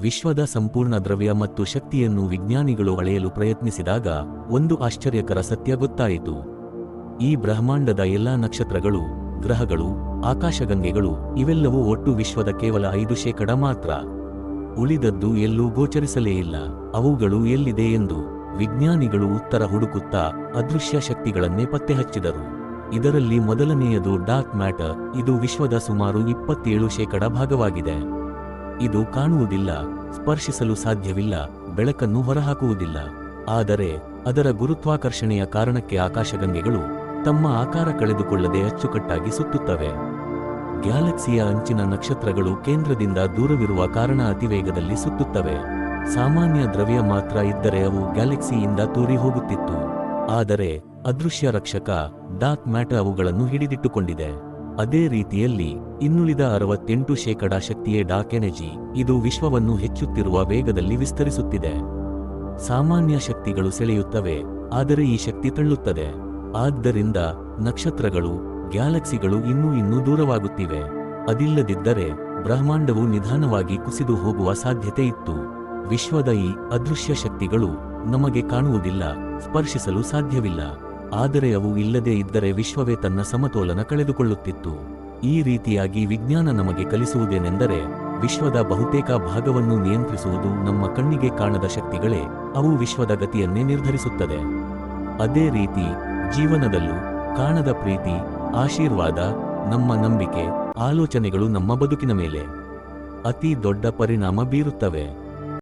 ವಿಶ್ವದ ಸಂಪೂರ್ಣ ದ್ರವ್ಯ ಮತ್ತು ಶಕ್ತಿಯನ್ನು ವಿಜ್ಞಾನಿಗಳು ಅಳೆಯಲು ಪ್ರಯತ್ನಿಸಿದಾಗ ಒಂದು ಆಶ್ಚರ್ಯಕರ ಸತ್ಯ ಗೊತ್ತಾಯಿತು. ಈ ಬ್ರಹ್ಮಾಂಡದ ಎಲ್ಲಾ ನಕ್ಷತ್ರಗಳು, ಗ್ರಹಗಳು, ಆಕಾಶಗಂಗೆಗಳು ಇವೆಲ್ಲವೂ ಒಟ್ಟು ವಿಶ್ವದ ಕೇವಲ 5% ಮಾತ್ರ. ಉಳಿದದ್ದು ಎಲ್ಲೂ ಗೋಚರಿಸಲೇ ಇಲ್ಲ. ಅವುಗಳು ಎಲ್ಲಿದೆ ಎಂದು ವಿಜ್ಞಾನಿಗಳು ಉತ್ತರ ಹುಡುಕುತ್ತಾ ಅದೃಶ್ಯ ಶಕ್ತಿಗಳನ್ನೇ ಪತ್ತೆಹಚ್ಚಿದರು. ಇದರಲ್ಲಿ ಮೊದಲನೆಯದು ಡಾರ್ಕ್ ಮ್ಯಾಟರ್. ಇದು ವಿಶ್ವದ ಸುಮಾರು 27% ಭಾಗವಾಗಿದೆ. ಇದು ಕಾಣುವುದಿಲ್ಲ, ಸ್ಪರ್ಶಿಸಲು ಸಾಧ್ಯವಿಲ್ಲ, ಬೆಳಕನ್ನು ಹೊರಹಾಕುವುದಿಲ್ಲ. ಆದರೆ ಅದರ ಗುರುತ್ವಾಕರ್ಷಣೆಯ ಕಾರಣಕ್ಕೆ ಆಕಾಶಗಂಗೆಗಳು ತಮ್ಮ ಆಕಾರ ಕಳೆದುಕೊಳ್ಳದೆ ಅಚ್ಚುಕಟ್ಟಾಗಿ ಸುತ್ತುತ್ತವೆ. ಗ್ಯಾಲಕ್ಸಿಯ ಅಂಚಿನ ನಕ್ಷತ್ರಗಳು ಕೇಂದ್ರದಿಂದ ದೂರವಿರುವ ಕಾರಣ ಅತಿವೇಗದಲ್ಲಿ ಸುತ್ತುತ್ತವೆ. ಸಾಮಾನ್ಯ ದ್ರವ್ಯ ಮಾತ್ರ ಇದ್ದರೆ ಅವು ಗ್ಯಾಲಕ್ಸಿಯಿಂದ ತೂರಿ ಹೋಗುತ್ತಿತ್ತು. ಆದರೆ ಅದೃಶ್ಯ ರಕ್ಷಕ ಡಾರ್ಕ್ ಮ್ಯಾಟರ್ ಅವುಗಳನ್ನು ಹಿಡಿದಿಟ್ಟುಕೊಂಡಿದೆ. ಅದೇ ರೀತಿಯಲ್ಲಿ ಇನ್ನುಳಿದ 68% ಶಕ್ತಿಯೇ ಡಾರ್ಕ್ ಎನರ್ಜಿ. ಇದು ವಿಶ್ವವನ್ನು ಹೆಚ್ಚುತ್ತಿರುವ ವೇಗದಲ್ಲಿ ವಿಸ್ತರಿಸುತ್ತಿದೆ. ಸಾಮಾನ್ಯ ಶಕ್ತಿಗಳು ಸೆಳೆಯುತ್ತವೆ, ಆದರೆ ಈ ಶಕ್ತಿ ತಳ್ಳುತ್ತದೆ. ಆದ್ದರಿಂದ ನಕ್ಷತ್ರಗಳು, ಗ್ಯಾಲಕ್ಸಿಗಳು ಇನ್ನೂ ದೂರವಾಗುತ್ತಿವೆ. ಅದಿಲ್ಲದಿದ್ದರೆ ಬ್ರಹ್ಮಾಂಡವು ನಿಧಾನವಾಗಿ ಕುಸಿದು ಹೋಗುವ ಸಾಧ್ಯತೆ ಇತ್ತು. ವಿಶ್ವದ ಈ ಅದೃಶ್ಯ ಶಕ್ತಿಗಳು ನಮಗೆ ಕಾಣುವುದಿಲ್ಲ, ಸ್ಪರ್ಶಿಸಲು ಸಾಧ್ಯವಿಲ್ಲ. ಆದರೆ ಅವು ಇಲ್ಲದೇ ಇದ್ದರೆ ವಿಶ್ವವೇ ತನ್ನ ಸಮತೋಲನ ಕಳೆದುಕೊಳ್ಳುತ್ತಿತ್ತು. ಈ ರೀತಿಯಾಗಿ ವಿಜ್ಞಾನ ನಮಗೆ ಕಲಿಸುವುದೇನೆಂದರೆ, ವಿಶ್ವದ ಬಹುತೇಕ ಭಾಗವನ್ನು ನಿಯಂತ್ರಿಸುವುದು ನಮ್ಮ ಕಣ್ಣಿಗೆ ಕಾಣದ ಶಕ್ತಿಗಳೇ. ಅವು ವಿಶ್ವದ ಗತಿಯನ್ನೇ ನಿರ್ಧರಿಸುತ್ತದೆ. ಅದೇ ರೀತಿ ಜೀವನದಲ್ಲೂ ಕಾಣದ ಪ್ರೀತಿ, ಆಶೀರ್ವಾದ, ನಮ್ಮ ನಂಬಿಕೆ, ಆಲೋಚನೆಗಳು ನಮ್ಮ ಬದುಕಿನ ಮೇಲೆ ಅತಿ ದೊಡ್ಡ ಪರಿಣಾಮ ಬೀರುತ್ತವೆ.